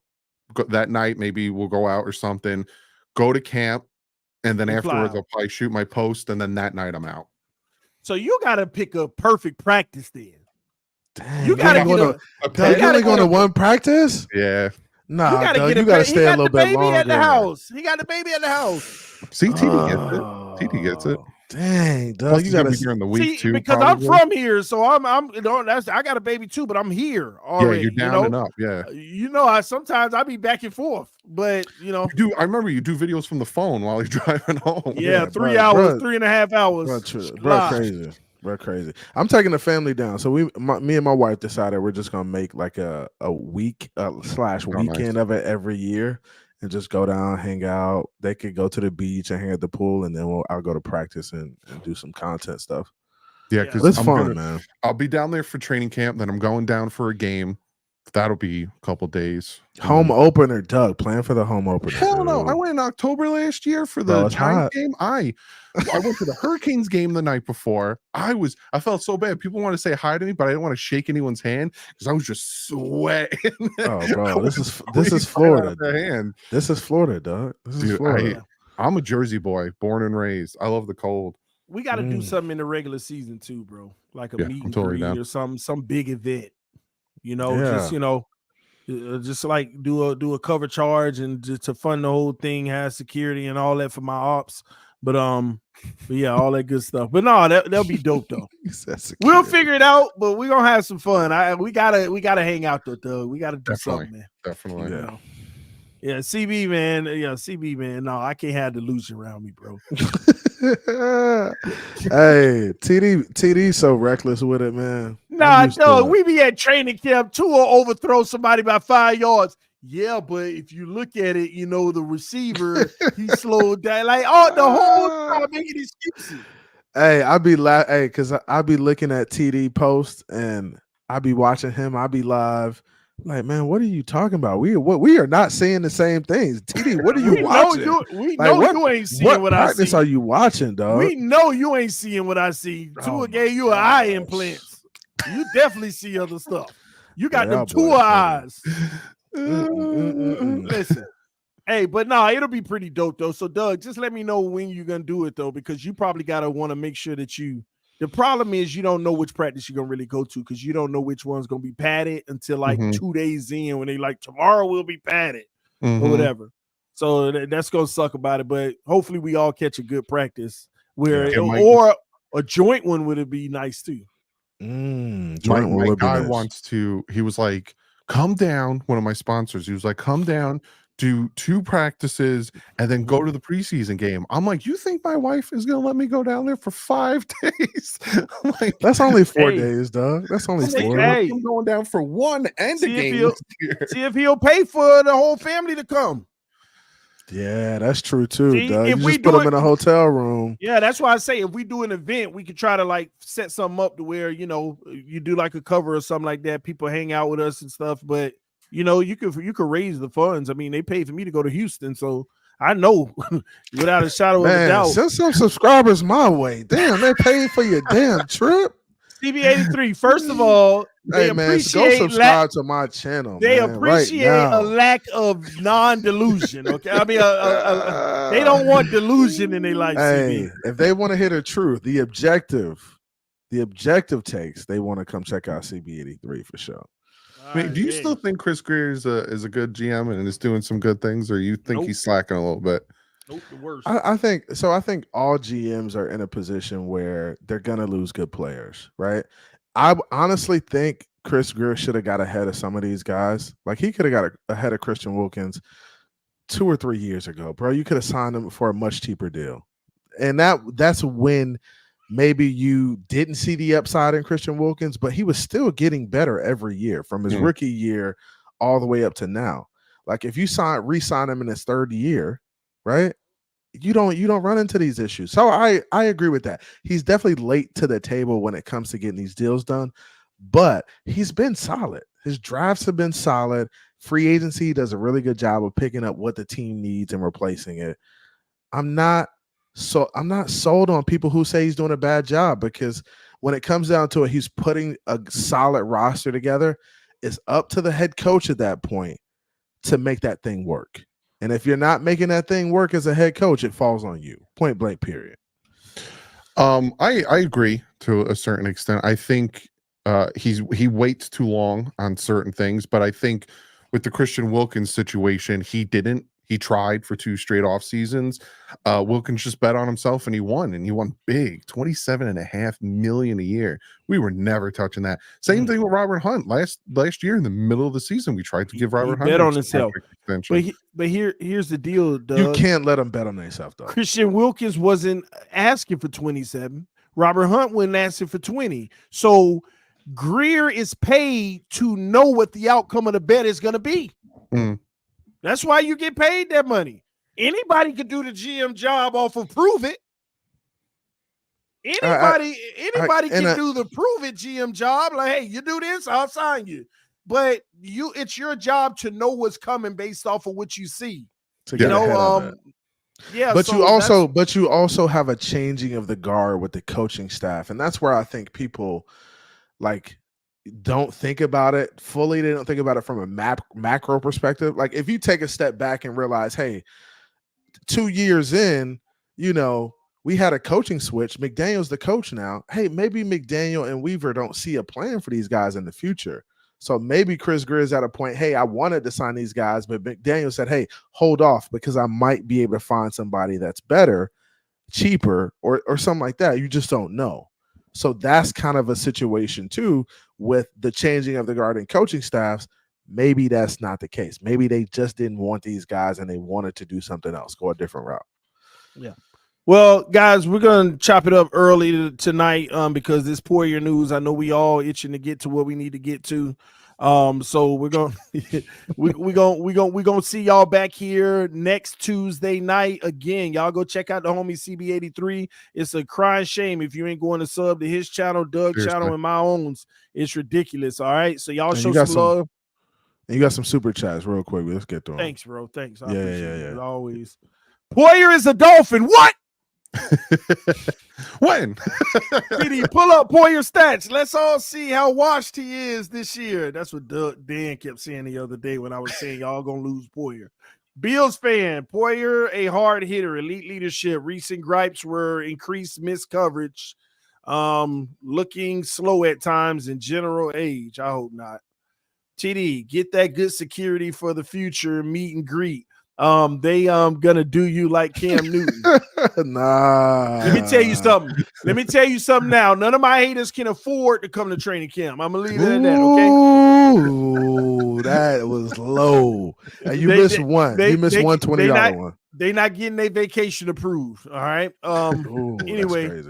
that night. Maybe we'll go out or something. Go to camp, and then afterwards I'll probably shoot my post, and then that night I'm out. So you got to pick a perfect practice then. Dang, you got to go to one practice? Yeah. Nah, you got to stay a little bit longer. He got the baby at the house. See, TD gets it. TD gets it. Dang, Plus, Doug, you he's gonna gotta be during the week See, too. because Probably. I'm from here, so I'm you know, I got a baby too, but I'm here Yeah, already. you're down and up. Yeah, I sometimes I be back and forth, but you do. I remember you do videos from the phone while you're driving home. yeah, Yeah, 3 bro, hours, bro, 3.5 hours. bro, live. crazy. Bro, crazy. I'm taking the family down. So me and my wife decided we're just gonna make like a week slash weekend nice. of it every year, and just go down, hang out. They could go to the beach and hang at the pool, and then I'll go to practice and do some content stuff. Yeah, Yeah. because It's fun, man. I'll be down there for training camp. Then I'm going down for a game. That'll be a couple days. Home opener, Doug. Plan for the home opener. Hell no! dude. I went in October last year for Bro, the it's Giants hot. game. I went to the Hurricanes game the night before. I felt so bad. People want to say hi to me, but I didn't want to shake anyone's hand because I was just sweating. Oh, bro, this is Squeezed Florida. right out of their hand. This is Florida, Doug. This is Dude, Florida. I'm a Jersey boy, born and raised. I love the cold. We got to do something in the regular season too, bro. Like a meet and totally greet down. or some big event. Yeah. Just like do a cover charge and just to fund the whole thing, have security and all that for my ops. But yeah, all that good stuff. But no, that'll be dope though. We'll figure it out, but we're gonna have some fun. We gotta hang out though, Doug. We gotta do something, man. Definitely. Yeah. Yeah, CB man. Yeah, CB man. No, I can't have delusion around me, bro. Hey, TD so reckless with it, man. Nah, no, we be at training camp. Tua overthrow somebody by 5 yards. Yeah, but if you look at it, the receiver, he slowed down. Like, the whole time making excuses. Hey, because I be looking at TD posts and I be watching him. I be live. Like, man, what are you talking about? We are not saying the same things. TD, what are you watching? We know you ain't seeing what I see. What practice are you watching, dog? We know you ain't seeing what I see. Tua gave you an eye implants. You definitely see other stuff. You got them Tua eyes. Listen. Hey, but no, it'll be pretty dope though. So, Doug, just let me know when you're gonna do it though, because you probably gotta want to make sure that the problem is you don't know which practice you're gonna really go to because you don't know which one's gonna be padded until like 2 days in when they like tomorrow will be padded or whatever. So that's gonna suck about it. But hopefully we all catch a good practice or a joint one would be nice too. My guy wants to. He was like, "Come down." One of my sponsors. He was like, "Come down." Do 2 practices and then go to the preseason game. I'm like, you think my wife is gonna let me go down there for 5 days? I'm like, that's only 4 days, Doug. That's only 4. I'm going down for 1 and a game. See if he'll pay for the whole family to come. Yeah, that's true too, Doug. If you we just put them in a hotel room. Yeah, that's why I say if we do an event, we could try to like set something up to where you do like a cover or something like that. People hang out with us and stuff, but you could raise the funds. I mean, they paid for me to go to Houston, so I know without a shadow of a doubt. Send some subscribers my way. Damn, they paid for your damn trip. CB83. First of all, they appreciate go subscribe to my channel. They appreciate a lack of non-delusion. Okay, I mean, they don't want delusion in their life. Hey, if they want to hear the truth, the objective takes, they want to come check out CB83 for sure. Wait, do you still think Chris Greer is a good GM and is doing some good things, or you think he's slacking a little bit? Nope, the worst. I think so. I think all GMs are in a position where they're gonna lose good players, right? I honestly think Chris Greer should have got ahead of some of these guys. Like he could have got ahead of Christian Wilkins 2 or 3 years ago, bro. You could have signed him for a much cheaper deal, and that's when maybe you didn't see the upside in Christian Wilkins, but he was still getting better every year from his rookie year all the way up to now. Like if you re-sign him in his 3rd year, right? You don't run into these issues. So I agree with that. He's definitely late to the table when it comes to getting these deals done, but he's been solid. His drafts have been solid. Free agency does a really good job of picking up what the team needs and replacing it. I'm not sold on people who say he's doing a bad job, because when it comes down to it, he's putting a solid roster together. It's up to the head coach at that point to make that thing work. And if you're not making that thing work as a head coach, it falls on you. Point blank, period. I agree to a certain extent. I think he waits too long on certain things, but I think with the Christian Wilkins situation, he didn't. He tried for 2 straight off seasons. Wilkins just bet on himself and he won big, $27.5 million a year. We were never touching that. Same thing with Robert Hunt. Last year in the middle of the season, we tried to give Robert Hunt bet on a himself. extension. But here's the deal, Doug. You can't let him bet on himself, though. Christian Wilkins wasn't asking for 27. Robert Hunt wasn't asking for 20. So Greer is paid to know what the outcome of the bet is going to be. That's why you get paid that money. Anybody could do the GM job off of prove it. Anybody can do the prove it GM job. Like, hey, you do this, I'll sign you. But it's your job to know what's coming based off of what you see. Yeah, but so you also have a changing of the guard with the coaching staff, and that's where I think people like don't think about it fully. They don't think about it from a macro perspective. Like if you take a step back and realize, hey, 2 years in, we had a coaching switch. McDaniel's the coach now. Hey, maybe McDaniel and Weaver don't see a plan for these guys in the future. So maybe Chris Greer is at a point, hey, I wanted to sign these guys, but McDaniel said, hey, hold off because I might be able to find somebody that's better, cheaper, or something like that. You just don't know. So that's kind of a situation too with the changing of the guard and coaching staffs. Maybe that's not the case. Maybe they just didn't want these guys and they wanted to do something else, go a different route. Yeah. Well, guys, we're going to chop it up early tonight because this Poyer news, I know we all itching to get to what we need to get to. So we're going to see y'all back here next Tuesday night. Again, y'all go check out the homie CB83. It's a crying shame if you ain't going to sub to his channel, Doug's channel, and my own. It's ridiculous. All right. So y'all show some love. And you got some super chats real quick. Let's get to them. Thanks, bro. Thanks. I appreciate it as always. Poyer is a Dolphin. What? When? Did he pull up Poyer stats? Let's all see how washed he is this year. That's what Dan kept saying the other day when I was saying y'all gonna lose Poyer. Bills fan, Poyer, a hard hitter, elite leadership. Recent gripes were increased missed coverage, looking slow at times, in general age. I hope not. TD, get that good security for the future meet and greet. They gonna do you like Cam Newton. Nah. Let me tell you something now. None of my haters can afford to come to training camp. I'm gonna leave it at that, okay? Ooh, that was low. And you missed one. You missed one $20 one. They not getting their vacation approved. All right. Anyway,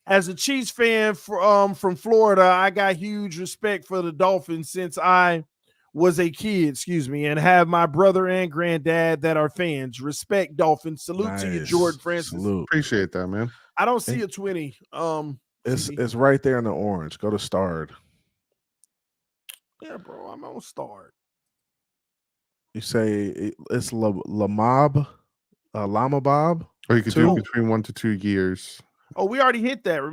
as a Chiefs fan from Florida, I got huge respect for the Dolphins since I was a kid, and have my brother and granddad that are fans. Respect, Dolphins. Salute to you, Jordan Francis. Salute. Appreciate that, man. I don't see a 20. It's right there in the orange. Go to starred. Yeah, bro, I'm on starred. You say it's Lamab, Llama Bob? Or you could do between 1 to 2 years. Oh, we already hit that.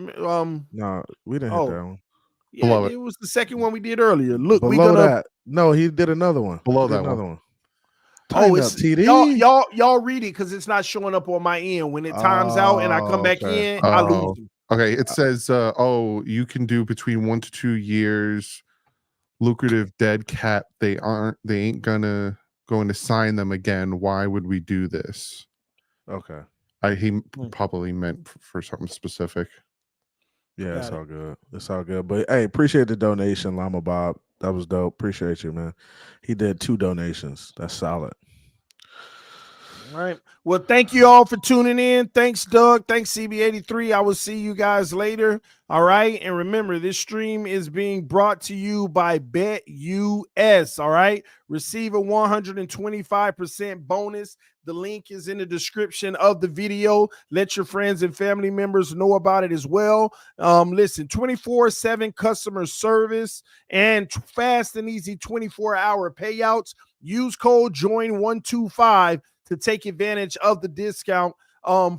No, we didn't hit that one. Yeah, it was the second one we did earlier. Look, below that. No, he did another one. Below that one. Oh, it's TD. Y'all read it because it's not showing up on my end. When it times out and I come back in, I lose them. Okay, it says, you can do between 1 to 2 years. Lucrative dead cap. They ain't going to sign them again. Why would we do this? Okay. He probably meant for something specific. Yeah, it's all good. It's all good. But hey, appreciate the donation, Llama Bob. That was dope. Appreciate you, man. He did 2 donations. That's solid. All right. Well, thank you all for tuning in. Thanks, Doug. Thanks, CB83. I will see you guys later. All right. And remember, this stream is being brought to you by BetUS. All right. Receive a 125% bonus. The link is in the description of the video. Let your friends and family members know about it as well. Listen, 24/7 customer service and fast and easy 24-hour payouts. Use code JOIN125 to take advantage of the discount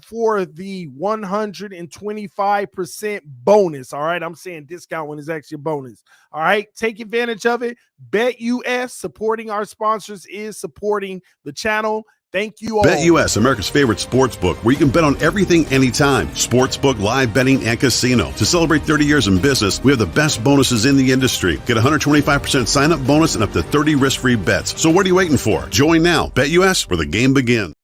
for the 125% bonus. All right. I'm saying discount when it's actually a bonus. All right. Take advantage of it. BetUS, supporting our sponsors is supporting the channel. Thank you all. BetUS, America's favorite sports book, where you can bet on everything anytime. Sportsbook, live betting, and casino. To celebrate 30 years in business, we have the best bonuses in the industry. Get a 125% sign-up bonus and up to 30 risk-free bets. So what are you waiting for? Join now. BetUS, where the game begins.